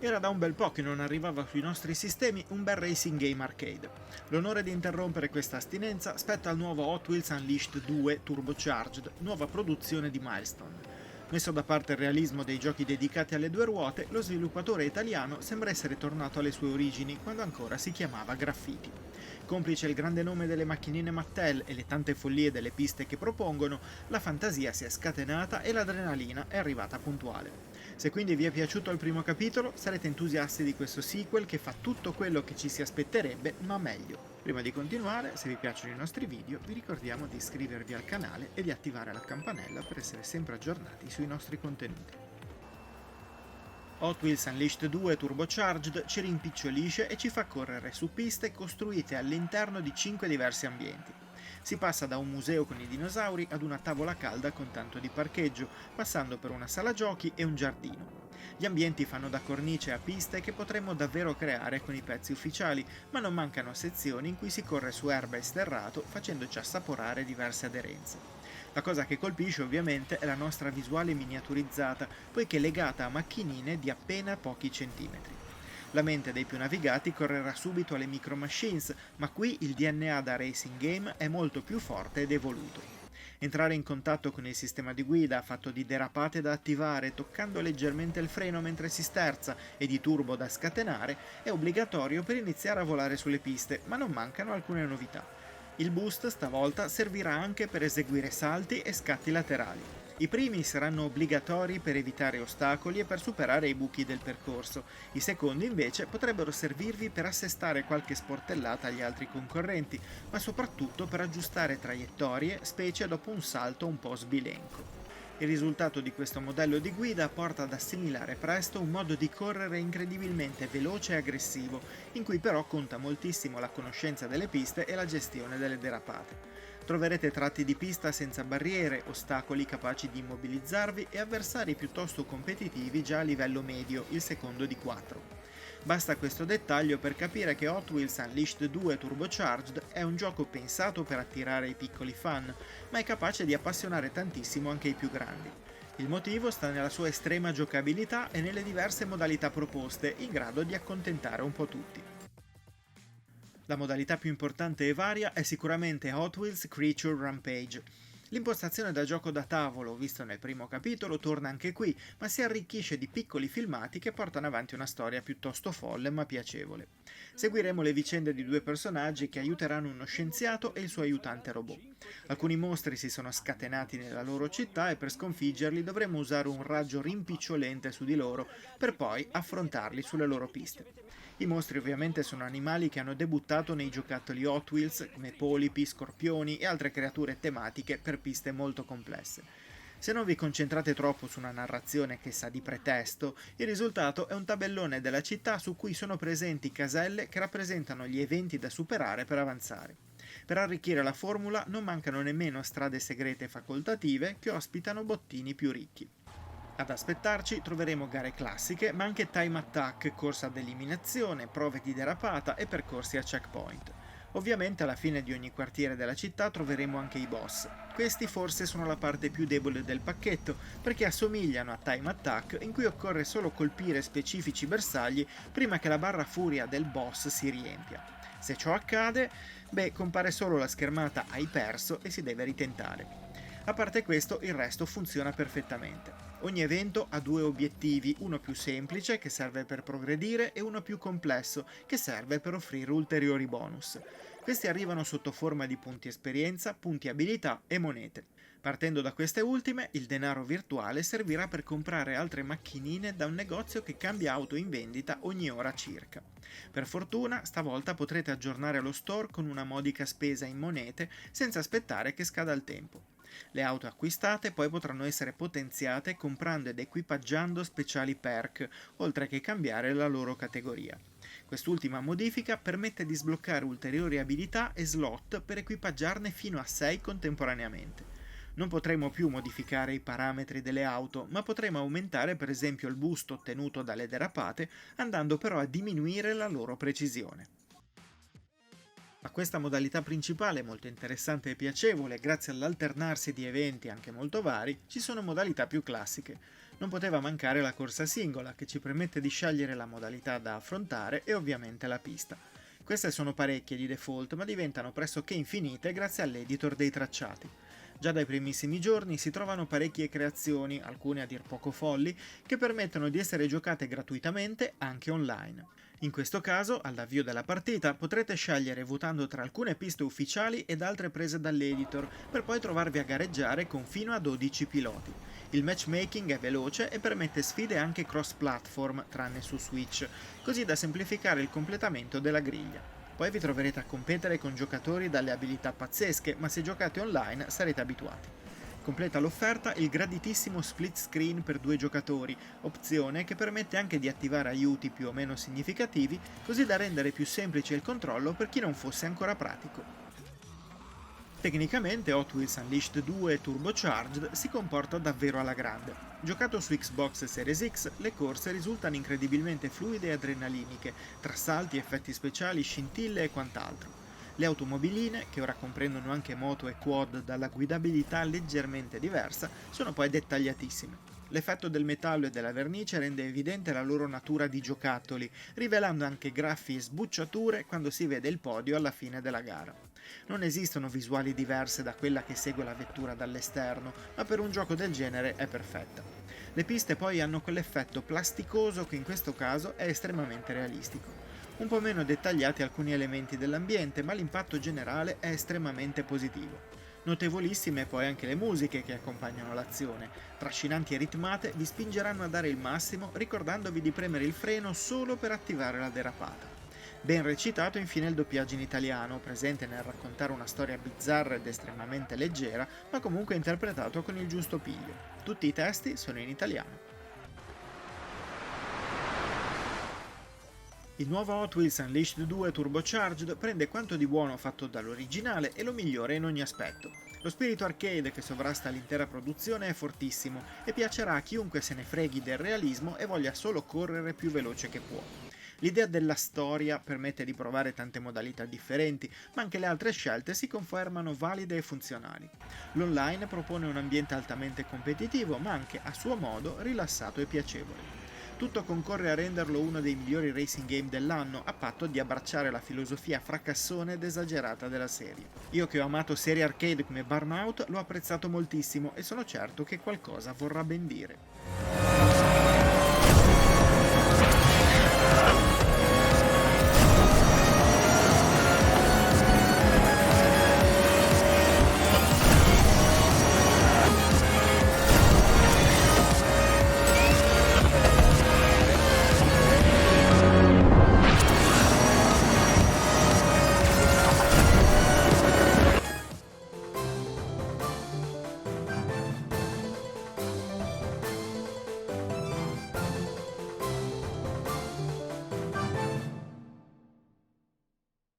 Era da un bel po' che non arrivava sui nostri sistemi un bel racing game arcade. L'onore di interrompere questa astinenza spetta al nuovo Hot Wheels Unleashed 2 Turbocharged, nuova produzione di Milestone. Messo da parte il realismo dei giochi dedicati alle due ruote, lo sviluppatore italiano sembra essere tornato alle sue origini quando ancora si chiamava Graffiti. Complice il grande nome delle macchinine Mattel e le tante follie delle piste che propongono, la fantasia si è scatenata e l'adrenalina è arrivata puntuale. Se quindi vi è piaciuto il primo capitolo, sarete entusiasti di questo sequel che fa tutto quello che ci si aspetterebbe, ma meglio. Prima di continuare, se vi piacciono i nostri video, vi ricordiamo di iscrivervi al canale e di attivare la campanella per essere sempre aggiornati sui nostri contenuti. Hot Wheels Unleashed 2 Turbocharged ci rimpicciolisce e ci fa correre su piste costruite all'interno di 5 diversi ambienti. Si passa da un museo con i dinosauri ad una tavola calda con tanto di parcheggio, passando per una sala giochi e un giardino. Gli ambienti fanno da cornice a piste che potremmo davvero creare con i pezzi ufficiali, ma non mancano sezioni in cui si corre su erba e sterrato facendoci assaporare diverse aderenze. La cosa che colpisce ovviamente è la nostra visuale miniaturizzata, poiché legata a macchinine di appena pochi centimetri. La mente dei più navigati correrà subito alle Micro Machines, ma qui il DNA da racing game è molto più forte ed evoluto. Entrare in contatto con il sistema di guida fatto di derapate da attivare toccando leggermente il freno mentre si sterza e di turbo da scatenare è obbligatorio per iniziare a volare sulle piste, ma non mancano alcune novità. Il boost stavolta servirà anche per eseguire salti e scatti laterali. I primi saranno obbligatori per evitare ostacoli e per superare i buchi del percorso, i secondi invece potrebbero servirvi per assestare qualche sportellata agli altri concorrenti, ma soprattutto per aggiustare traiettorie, specie dopo un salto un po' sbilenco. Il risultato di questo modello di guida porta ad assimilare presto un modo di correre incredibilmente veloce e aggressivo, in cui però conta moltissimo la conoscenza delle piste e la gestione delle derapate. Troverete tratti di pista senza barriere, ostacoli capaci di immobilizzarvi e avversari piuttosto competitivi già a livello medio, il secondo di 4. Basta questo dettaglio per capire che Hot Wheels Unleashed 2 Turbocharged è un gioco pensato per attirare i piccoli fan, ma è capace di appassionare tantissimo anche i più grandi. Il motivo sta nella sua estrema giocabilità e nelle diverse modalità proposte, in grado di accontentare un po' tutti. La modalità più importante e varia è sicuramente Hot Wheels Creature Rampage. L'impostazione da gioco da tavolo, visto nel primo capitolo, torna anche qui, ma si arricchisce di piccoli filmati che portano avanti una storia piuttosto folle ma piacevole. Seguiremo le vicende di due personaggi che aiuteranno uno scienziato e il suo aiutante robot. Alcuni mostri si sono scatenati nella loro città e per sconfiggerli dovremo usare un raggio rimpicciolente su di loro per poi affrontarli sulle loro piste. I mostri ovviamente sono animali che hanno debuttato nei giocattoli Hot Wheels come polipi, scorpioni e altre creature tematiche per piste molto complesse. Se non vi concentrate troppo su una narrazione che sa di pretesto, il risultato è un tabellone della città su cui sono presenti caselle che rappresentano gli eventi da superare per avanzare. Per arricchire la formula non mancano nemmeno strade segrete facoltative che ospitano bottini più ricchi. Ad aspettarci troveremo gare classiche, ma anche time attack, corsa ad eliminazione, prove di derapata e percorsi a checkpoint. Ovviamente alla fine di ogni quartiere della città troveremo anche i boss. Questi forse sono la parte più debole del pacchetto, perché assomigliano a time attack in cui occorre solo colpire specifici bersagli prima che la barra furia del boss si riempia. Se ciò accade, compare solo la schermata "hai perso" e si deve ritentare. A parte questo, il resto funziona perfettamente. Ogni evento ha due obiettivi, uno più semplice, che serve per progredire, e uno più complesso, che serve per offrire ulteriori bonus. Questi arrivano sotto forma di punti esperienza, punti abilità e monete. Partendo da queste ultime, il denaro virtuale servirà per comprare altre macchinine da un negozio che cambia auto in vendita ogni ora circa. Per fortuna, stavolta potrete aggiornare lo store con una modica spesa in monete senza aspettare che scada il tempo. Le auto acquistate poi potranno essere potenziate comprando ed equipaggiando speciali perk, oltre che cambiare la loro categoria. Quest'ultima modifica permette di sbloccare ulteriori abilità e slot per equipaggiarne fino a 6 contemporaneamente. Non potremo più modificare i parametri delle auto, ma potremo aumentare per esempio il boost ottenuto dalle derapate, andando però a diminuire la loro precisione. A questa modalità principale, molto interessante e piacevole, grazie all'alternarsi di eventi anche molto vari, ci sono modalità più classiche. Non poteva mancare la corsa singola, che ci permette di scegliere la modalità da affrontare e ovviamente la pista. Queste sono parecchie di default, ma diventano pressoché infinite grazie all'editor dei tracciati. Già dai primissimi giorni si trovano parecchie creazioni, alcune a dir poco folli, che permettono di essere giocate gratuitamente anche online. In questo caso, all'avvio della partita, potrete scegliere votando tra alcune piste ufficiali ed altre prese dall'editor, per poi trovarvi a gareggiare con fino a 12 piloti. Il matchmaking è veloce e permette sfide anche cross-platform, tranne su Switch, così da semplificare il completamento della griglia. Poi vi troverete a competere con giocatori dalle abilità pazzesche, ma se giocate online sarete abituati. Completa l'offerta il graditissimo split screen per 2 giocatori, opzione che permette anche di attivare aiuti più o meno significativi, così da rendere più semplice il controllo per chi non fosse ancora pratico. Tecnicamente Hot Wheels Unleashed 2 Turbocharged si comporta davvero alla grande. Giocato su Xbox e Series X, le corse risultano incredibilmente fluide e adrenaliniche, tra salti, effetti speciali, scintille e quant'altro. Le automobiline, che ora comprendono anche moto e quad dalla guidabilità leggermente diversa, sono poi dettagliatissime. L'effetto del metallo e della vernice rende evidente la loro natura di giocattoli, rivelando anche graffi e sbucciature quando si vede il podio alla fine della gara. Non esistono visuali diverse da quella che segue la vettura dall'esterno, ma per un gioco del genere è perfetta. Le piste poi hanno quell'effetto plasticoso che in questo caso è estremamente realistico. Un po' meno dettagliati alcuni elementi dell'ambiente, ma l'impatto generale è estremamente positivo. Notevolissime poi anche le musiche che accompagnano l'azione, trascinanti e ritmate, vi spingeranno a dare il massimo ricordandovi di premere il freno solo per attivare la derapata. Ben recitato infine il doppiaggio in italiano, presente nel raccontare una storia bizzarra ed estremamente leggera, ma comunque interpretato con il giusto piglio. Tutti i testi sono in italiano. Il nuovo Hot Wheels Unleashed 2 Turbocharged prende quanto di buono fatto dall'originale e lo migliora in ogni aspetto. Lo spirito arcade che sovrasta l'intera produzione è fortissimo e piacerà a chiunque se ne freghi del realismo e voglia solo correre più veloce che può. L'idea della storia permette di provare tante modalità differenti, ma anche le altre scelte si confermano valide e funzionali. L'online propone un ambiente altamente competitivo, ma anche a suo modo rilassato e piacevole. Tutto concorre a renderlo uno dei migliori racing game dell'anno, a patto di abbracciare la filosofia fracassone ed esagerata della serie. Io che ho amato serie arcade come Burnout l'ho apprezzato moltissimo e sono certo che qualcosa vorrà ben dire.